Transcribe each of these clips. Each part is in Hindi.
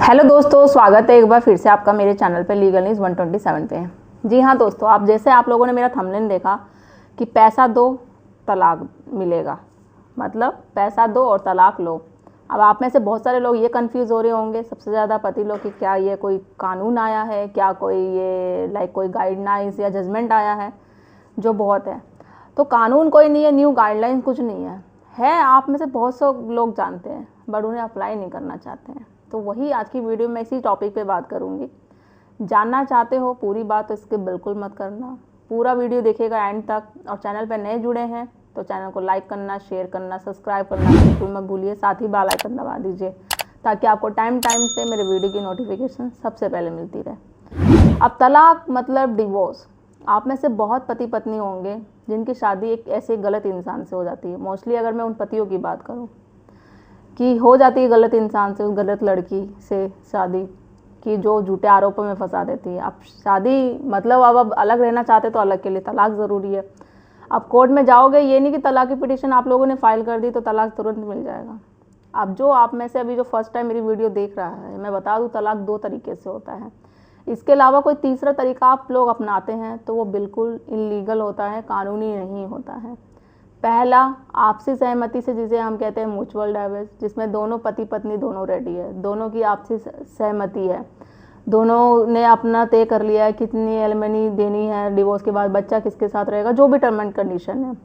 हेलो दोस्तों, स्वागत है एक बार फिर से आपका मेरे चैनल पे लीगल न्यूज़ 127 पे। जी हाँ दोस्तों, आप लोगों ने मेरा थंबनेल देखा कि पैसा दो तलाक मिलेगा, मतलब पैसा दो और तलाक लो। अब आप में से बहुत सारे लोग ये कंफ्यूज हो रहे होंगे, सबसे ज़्यादा पति लोग, कि क्या ये कोई कानून आया है, क्या कोई ये कोई गाइडलाइंस या जजमेंट आया है, जो बहुत है। तो कानून कोई नहीं है, न्यू गाइडलाइन कुछ नहीं है आप में से बहुत से लोग जानते हैं बट उन्हें अप्लाई नहीं करना चाहते हैं। तो वही आज की वीडियो में इसी टॉपिक पे बात करूँगी। जानना चाहते हो पूरी बात तो इसके बिल्कुल मत करना, पूरा वीडियो देखिएगा एंड तक। और चैनल पर नए जुड़े हैं तो चैनल को लाइक करना, शेयर करना, सब्सक्राइब करना बिल्कुल मत भूलिए। साथ ही बेल आइकन दबा दीजिए ताकि आपको टाइम टाइम से मेरे वीडियो की नोटिफिकेशन सबसे पहले मिलती रहे। अब तलाक मतलब डिवोर्स। आप में से बहुत पति पत्नी होंगे जिनकी शादी एक ऐसे गलत इंसान से हो जाती है। मोस्टली अगर मैं उन पतियों की बात करूं कि हो जाती है गलत इंसान से, उस गलत लड़की से शादी, कि जो झूठे आरोपों में फंसा देती है। अब शादी मतलब अब अलग रहना चाहते तो अलग के लिए तलाक ज़रूरी है। अब कोर्ट में जाओगे, ये नहीं कि तलाक की पिटीशन आप लोगों ने फाइल कर दी तो तलाक तुरंत मिल जाएगा। अब जो आप में से अभी जो फर्स्ट टाइम मेरी वीडियो देख रहा है, मैं बता दूं तलाक दो तरीके से होता है। इसके अलावा कोई तीसरा तरीका आप लोग अपनाते हैं तो वो बिल्कुल इलीगल होता है, कानूनी नहीं होता है। पहला, आपसी सहमति से, जिसे हम कहते हैं म्यूचुअल डाइवोर्स, जिसमें दोनों पति पत्नी दोनों रेडी है, दोनों की आपसी सहमति है, दोनों ने अपना तय कर लिया है कितनी एलिमनी देनी है, डिवोर्स के बाद बच्चा किसके साथ रहेगा, जो भी टर्म एंड कंडीशन है।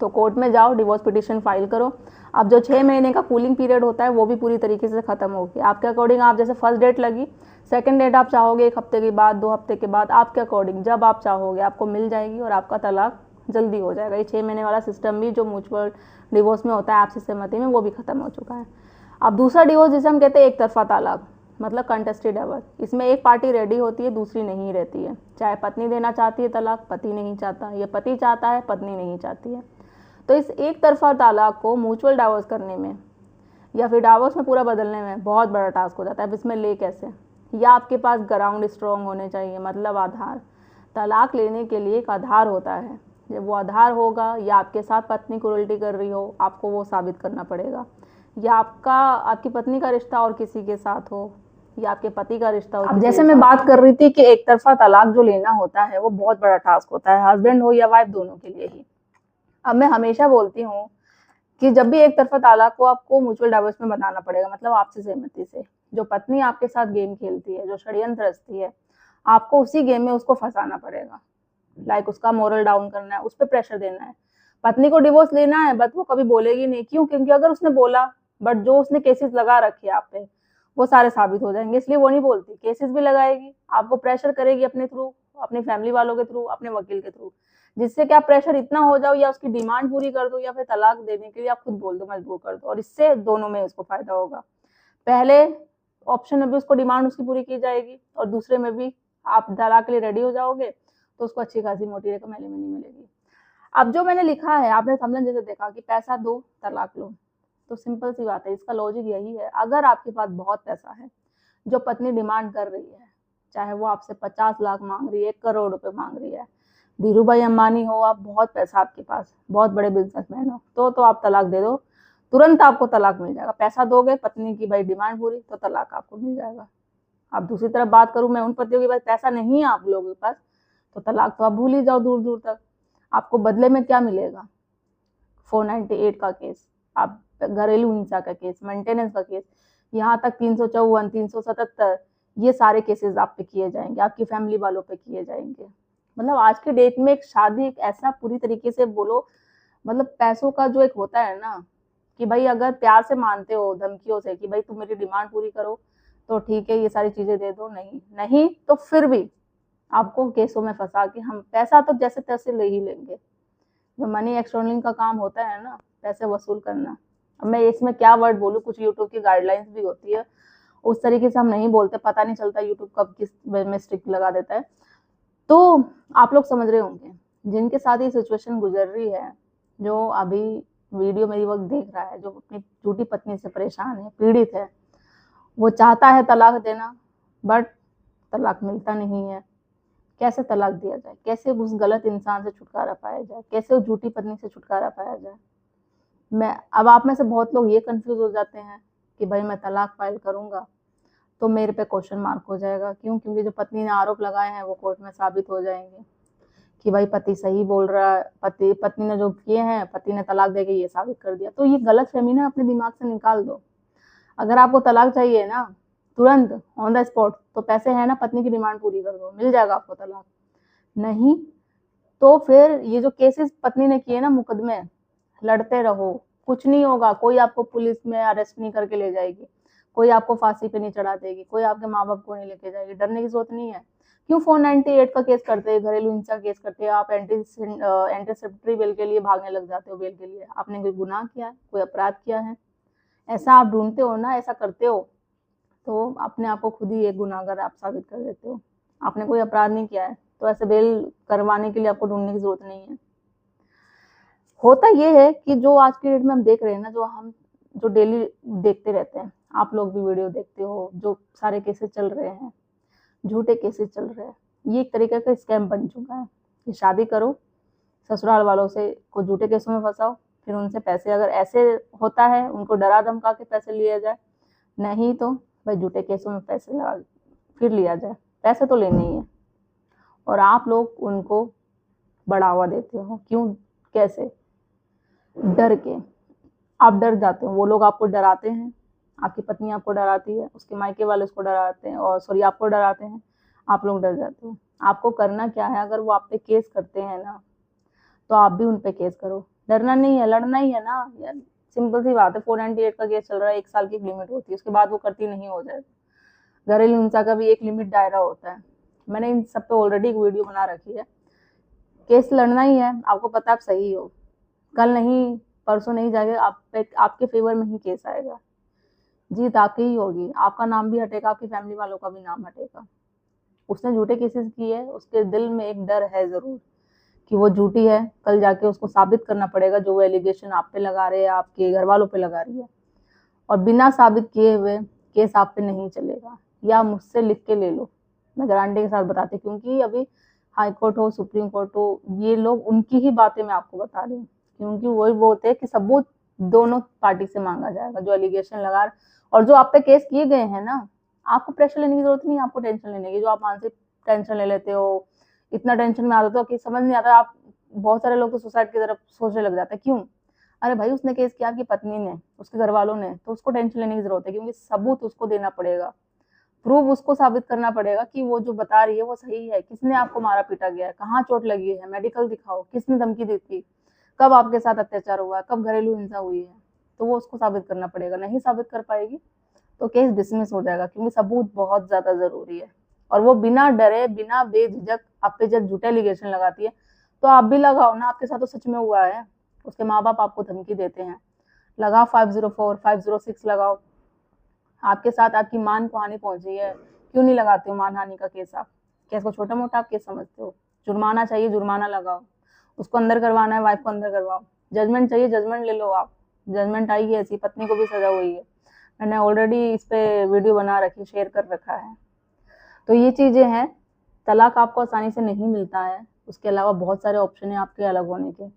तो कोर्ट में जाओ, डिवोर्स पिटीशन फाइल करो। अब जो 6 महीने का कूलिंग पीरियड होता है वो भी पूरी तरीके से ख़त्म हो गया। आपके अकॉर्डिंग, आप जैसे फर्स्ट डेट लगी, सेकंड डेट आप चाहोगे 1 हफ्ते के बाद, 2 हफ्ते के बाद, आपके अकॉर्डिंग जब आप चाहोगे आपको मिल जाएगी और आपका तलाक जल्दी हो जाएगा। ये 6 महीने वाला सिस्टम भी जो म्यूचुअल डिवोर्स में होता है आपसी सहमति में, वो भी खत्म हो चुका है। अब दूसरा डिवोर्स जिसे हम कहते हैं एक तरफा तलाक, मतलब कंटेस्टेड डिवोर्स, इसमें एक पार्टी रेडी होती है, दूसरी नहीं रहती है। चाहे पत्नी देना चाहती है तलाक, पति नहीं चाहता, या पति चाहता है, पत्नी नहीं चाहती है। तो इस एक तरफा तलाक को म्यूचुअल डाइवोर्स करने में या फिर डाइवोर्स में पूरा बदलने में बहुत बड़ा टास्क हो जाता है। अब इसमें ले कैसे, या आपके पास ग्राउंड स्ट्रॉन्ग होने चाहिए, मतलब आधार। तलाक लेने के लिए एक आधार होता है, जब वो आधार होगा, या आपके साथ पत्नी क्रूरल्टी कर रही हो, आपको वो साबित करना पड़ेगा, या आपकी पत्नी का रिश्ता और किसी के साथ हो, या आपके पति का रिश्ता हो। अब जैसे मैं बात कर रही थी कि एक तरफा तलाक जो लेना होता है वो बहुत बड़ा टास्क होता है, हस्बैंड हो या वाइफ, दोनों के लिए ही। अब मैं हमेशा बोलती हूँ कि जब भी एक तरफा तलाक को आपको म्यूचुअल डाइवोर्स में बनाना पड़ेगा, मतलब आपसी सहमति से। जो पत्नी आपके साथ गेम खेलती है, जो षड्यंत्र रचती है, आपको उसी गेम में उसको फंसाना पड़ेगा। उसका मोरल डाउन करना है, उस पर प्रेशर देना है। पत्नी को डिवोर्स लेना है बट वो कभी बोलेगी नहीं, क्यों? क्योंकि अगर उसने बोला, बट जो उसने केसेस लगा रखे आप पे वो सारे साबित हो जाएंगे, इसलिए वो नहीं बोलती। केसेस भी लगाएगी, आपको प्रेशर करेगी अपने थ्रू, अपनी फैमिली वालों के थ्रू, अपने वकील के थ्रू, जिससे कि आप प्रेशर इतना हो जाओ, या उसकी डिमांड पूरी कर दो, या फिर तलाक देने के लिए आप खुद बोल दो, मजबूर कर दो, और इससे दोनों में उसको फायदा होगा। पहले ऑप्शन में भी उसको डिमांड उसकी पूरी की जाएगी, और दूसरे में भी आप तलाक के लिए रेडी हो जाओगे तो उसको अच्छी खासी मोटी रकम एलिमनी मिलेगी। अब जो मैंने लिखा है, आपने समझन जैसे देखा कि पैसा दो तलाक लो, तो सिंपल सी बात है, इसका लॉजिक यही है। अगर आपके पास बहुत पैसा है, जो पत्नी डिमांड कर रही है, चाहे वो आपसे 50 लाख मांग रही है, 1 करोड़ रुपए मांग रही है, धीरू भाई अंबानी हो आप, बहुत पैसा आपके पास, बहुत बड़े बिजनेसमैन हो, तो आप तलाक दे दो, तुरंत आपको तलाक मिल जाएगा। पैसा दोगे, पत्नी की भाई डिमांड पूरी, तो तलाक आपको मिल जाएगा। अब दूसरी तरफ बात करूं मैं उन पतियों की, भाई पैसा नहीं है आप लोगों के पास, तो तलाक तो आप भूल ही जाओ दूर दूर तक। आपको बदले में क्या मिलेगा? 498 का केस, आप घरेलू हिंसा का केस, मेंटेनेंस का केस, यहाँ तक 354, 377, ये सारे केसेस आप पे किए जाएंगे, आपकी फैमिली वालों पे किए जाएंगे। मतलब आज के डेट में एक शादी एक ऐसा पूरी तरीके से बोलो, मतलब पैसों का जो एक होता है ना, कि भाई अगर प्यार से मानते हो धमकियों से कि भाई तुम मेरी डिमांड पूरी करो तो ठीक है, ये सारी चीजें दे दो, नहीं नहीं तो फिर भी आपको केसों में फंसा के हम पैसा तो जैसे तैसे ले ही लेंगे। जो मनी एक्सटॉर्लिंग का काम होता है ना, पैसे वसूल करना। अब मैं इसमें क्या वर्ड बोलूँ, कुछ यूट्यूब की गाइडलाइंस भी होती है, उस तरीके से हम नहीं बोलते, पता नहीं चलता यूट्यूब कब किस में स्ट्रिक्ट लगा देता है। तो आप लोग समझ रहे होंगे जिनके साथ ये सिचुएशन गुजर रही है, जो अभी वीडियो मेरी वक्त देख रहा है, जो अपनी झूठी पत्नी से परेशान है, पीड़ित है, वो चाहता है तलाक देना बट तलाक मिलता नहीं है। कैसे तलाक दिया जाए, कैसे उस गलत इंसान से छुटकारा पाया जाए, कैसे उस झूठी पत्नी से छुटकारा पाया जाए। मैं अब आप में से बहुत लोग ये कंफ्यूज हो जाते हैं कि भाई मैं तलाक फाइल करूंगा तो मेरे पे क्वेश्चन मार्क हो जाएगा। क्यों? क्योंकि जो पत्नी ने आरोप लगाए हैं वो कोर्ट में साबित हो जाएंगे कि भाई पति सही बोल रहा है, पत्नी ने जो किए हैं, पति ने तलाक देके ये साबित कर दिया। तो ये गलत फहमी ना अपने दिमाग से निकाल दो। अगर आपको तलाक चाहिए ना तुरंत ऑन द स्पॉट, तो पैसे है ना, पत्नी की डिमांड पूरी कर दो, मिल जाएगा आपको तलाक। नहीं तो फिर ये जो केसेस पत्नी ने किए ना, मुकदमे, लड़ते रहो, कुछ नहीं होगा। कोई आपको पुलिस में अरेस्ट नहीं करके ले जाएगी, कोई आपको फांसी पे नहीं चढ़ा देगी, कोई आपके माँ बाप को नहीं लेके जाएगी। डरने की जरूरत नहीं है। क्यों 498 का केस करते हैं, घरेलू हिंसा केस करते हैं, आप एंटीसिपेटरी बेल के लिए भागने लग जाते हो। बेल के लिए आपने कोई गुनाह किया है, कोई अपराध किया है, ऐसा आप ढूंढते हो ना, ऐसा करते हो तो अपने आप को खुद ही एक गुनाहगार आप साबित कर देते हो। आपने कोई अपराध नहीं किया है तो ऐसे बेल करवाने के लिए आपको ढूंढने की जरूरत नहीं है। होता ये है कि जो आज की डेट में हम देख रहे हैं ना, जो डेली देखते रहते हैं, आप लोग भी वीडियो देखते हो, जो सारे केसेस चल रहे हैं, झूठे केसेस चल रहे हैं, ये एक तरीके का स्कैम बन चुका है कि शादी करो, ससुराल वालों से को झूठे केसों में फंसाओ, फिर उनसे पैसे, अगर ऐसे होता है उनको डरा धमका के पैसे लिया जाए, नहीं तो भाई झूठे केसों में पैसे लगा फिर लिया जाए। पैसे तो लेने ही है और आप लोग उनको बढ़ावा देते हो। क्यों? कैसे? डर के। आप डर जाते हो, वो लोग आपको डराते हैं, आपकी पत्नी आपको डराती है, उसके मायके वाले उसको डराते हैं, और सॉरी आपको डराते हैं, आप लोग डर जाते हो। आपको करना क्या है, अगर वो आप पे केस करते हैं ना तो आप भी उन पे केस करो। डरना नहीं है, लड़ना ही है ना यार। सिंपल सी बात है, 498 का केस चल रहा है, 1 साल की एक लिमिट होती है, उसके बाद वो करती नहीं हो जाएगा। घरेलू हिंसा का भी एक लिमिट दायरा होता है। मैंने इन सब पे ऑलरेडी एक वीडियो बना रखी है। केस लड़ना ही है, आपको पता आप सही हो, कल नहीं परसों नहीं जाके आप पे आपके फेवर में ही केस आएगा, जीत आपकी ही होगी, आपका नाम भी हटेगा, आपकी फैमिली वालों का भी नाम हटेगा। उसने झूठे केसेस किए, उसके दिल में एक डर है जरूर कि वो झूठी है, कल जाके उसको साबित करना पड़ेगा जो वो एलिगेशन आप पे लगा रहे हैं, आपके घर वालों पे लगा रही है, और बिना साबित किए हुए केस आप पे नहीं चलेगा। या मुझसे लिख के ले लो, मैं गारंटी के साथ बताती, क्योंकि अभी हाई कोर्ट हो, सुप्रीम कोर्ट हो, ये लोग उनकी ही बातें मैं आपको बता रही हूँ, क्योंकि वही बोलते हैं कि सबूत दोनों पार्टी से मांगा जाएगा, जो एलिगेशन लगा और जो आप पे केस किए गए हैं ना। आपको प्रेशर लेने की जरूरत नहीं है, आपको टेंशन लेने की, जो आप मानसिक टेंशन ले लेते हो, इतना टेंशन में आ जाते हो कि समझ नहीं आता। आप बहुत सारे लोग तो सुसाइड की तरफ सोचने लग जाते हैं। क्यों? अरे भाई उसने केस किया, आपकी पत्नी ने, उसके घर वालों ने, तो उसको टेंशन लेने की जरूरत है, क्योंकि सबूत उसको देना पड़ेगा, प्रूफ उसको साबित करना पड़ेगा कि वो जो बता रही है वो सही है। किसने आपको मारा पीटा गया है, कहाँ चोट लगी है, मेडिकल दिखाओ, किसने धमकी दी थी, कब आपके साथ अत्याचार हुआ है, कब घरेलू हिंसा हुई है, तो वो उसको साबित करना पड़ेगा। नहीं साबित कर पाएगी तो केस डिसमिस हो जाएगा, क्योंकि सबूत बहुत ज्यादा जरूरी है। और वो बिना डरे, बिना बेझिझक आप पे जब झूठे एलिगेशन लगाती है, तो आप भी लगाओ ना, आपके साथ तो सच में हुआ है। उसके माँ बाप आपको धमकी देते हैं, लगाओ 504 506 लगाओ। आपके साथ आपकी मान को हानि पहुंची है, क्यों नहीं लगाते हो मानहानि का केस? आप केस को छोटा मोटा आप केस समझते हो? जुर्माना चाहिए, जुर्माना लगाओ, उसको अंदर करवाना है, वाइफ को अंदर करवाओ। जजमेंट चाहिए, जजमेंट ले लो आप। जजमेंट आई है, ऐसी पत्नी को भी सजा हुई है, मैंने ऑलरेडी इस पे वीडियो बना रखी, शेयर कर रखा है। तो ये चीजें हैं। तलाक आपको आसानी से नहीं मिलता है, उसके अलावा बहुत सारे ऑप्शन है आपके अलग होने के।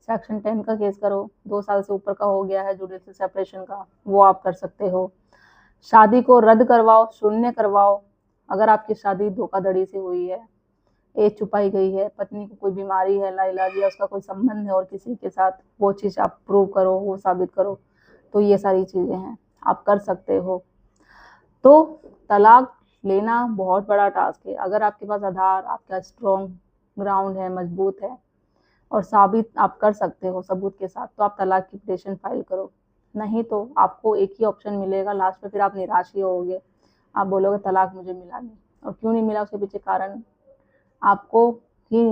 सेक्शन 10 का केस करो, 2 साल से ऊपर का हो गया है जुडिशियल सेपरेशन का, वो आप कर सकते हो। शादी को रद्द करवाओ, शून्य करवाओ। अगर आपकी शादी धोखाधड़ी से हुई है, एज छुपाई गई है, पत्नी को कोई बीमारी है लाइलाज, या उसका कोई संबंध है और किसी के साथ, वो चीज आप प्रूव करो, वो साबित करो। तो ये सारी चीजें हैं, आप कर सकते हो। तो तलाक लेना बहुत बड़ा टास्क है। अगर आपके पास आधार, आपका स्ट्रॉन्ग ग्राउंड है, मजबूत है, और साबित आप कर सकते हो सबूत के साथ, तो आप तलाक की पिटीशन फाइल करो। नहीं तो आपको एक ही ऑप्शन मिलेगा लास्ट में, फिर आप निराश ही होगे, आप बोलोगे तलाक मुझे मिला नहीं। और क्यों नहीं मिला, उसके पीछे कारण आपको ही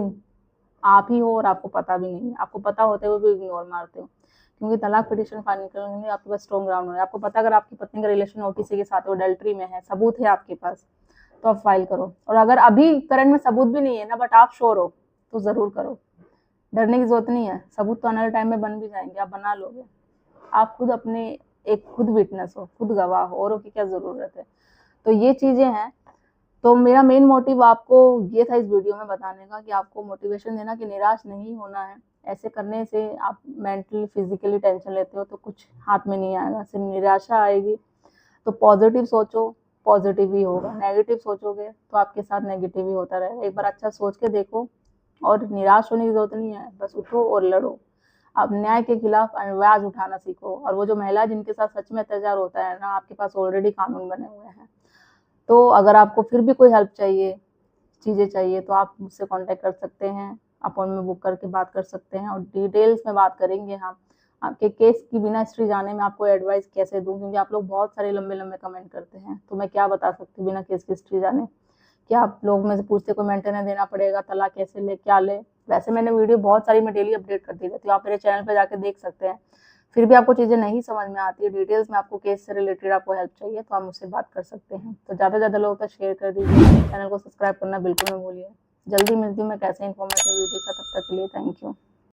आप ही हो, और आपको पता भी नहीं है। आपको पता होते हुए भी इग्नोर मारते हो, क्योंकि तलाक पिटीशन फाइल करने में आपके पास स्ट्रॉन्ग ग्राउंड है। आपको पता अगर आपकी पत्नी का रिलेशन और किसी के साथ अडल्ट्री में है, सबूत है आपके पास, तो आप फाइल करो। और अगर अभी करंट में सबूत भी नहीं है ना, बट आप श्योर हो, तो जरूर करो। डरने की जरूरत नहीं है, सबूत तो आने वाले टाइम में बन भी जाएंगे, आप बना लोगे। आप खुद अपने एक खुद विटनेस हो, खुद गवाह हो, औरों की क्या जरूरत है। तो ये चीजें हैं। तो मेरा मेन मोटिव आपको ये था इस वीडियो में बताने का, कि आपको मोटिवेशन देना कि निराश नहीं होना है। ऐसे करने से आप मेंटली फिजिकली टेंशन लेते हो तो कुछ हाथ में नहीं आएगा, सिर्फ निराशा आएगी। तो पॉजिटिव सोचो, पॉजिटिव ही होगा, नेगेटिव सोचोगे तो आपके साथ नेगेटिव ही होता रहेगा। एक बार अच्छा सोच के देखो और निराश होने की ज़रूरत नहीं है, बस उठो और लड़ो। आप न्याय के खिलाफ आवाज़ उठाना सीखो। और वो जो महिला जिनके साथ सच में अत्याचार होता है ना, आपके पास ऑलरेडी कानून बने हुए हैं। तो अगर आपको फिर भी कोई हेल्प चाहिए, चीज़ें चाहिए, तो आप मुझसे कॉन्टैक्ट कर सकते हैं, अपॉइंटमेंट बुक करके बात कर सकते हैं और डिटेल्स में बात करेंगे हम। आपके केस की बिना हिस्ट्री जाने मैं आपको एडवाइस कैसे दूँ, क्योंकि आप लोग बहुत सारे लंबे-लंबे कमेंट करते हैं, तो मैं क्या बता सकती हूँ बिना केस की हिस्ट्री जाने। क्या आप लोग में से पूछते कोई मेंटेनेंस देना पड़ेगा, तलाक कैसे ले, क्या ले। वैसे मैंने वीडियो बहुत सारी मैं डेली अपडेट करती रहती हूँ, आप मेरे चैनल पे जाके देख सकते हैं। फिर भी आपको चीज़ें नहीं समझ में आती है, डिटेल्स में आपको केस से रिलेटेड आपको हेल्प चाहिए, तो आप मुझसे बात कर सकते हैं। तो ज़्यादा से ज़्यादा लोगों तक शेयर कर दीजिए, चैनल को सब्सक्राइब करना बिल्कुल मत भूलिए। जल्दी मिलती हूँ मैं कैसे इन्फॉर्मेटिव वीडियो से, तब तक के लिए थैंक यू।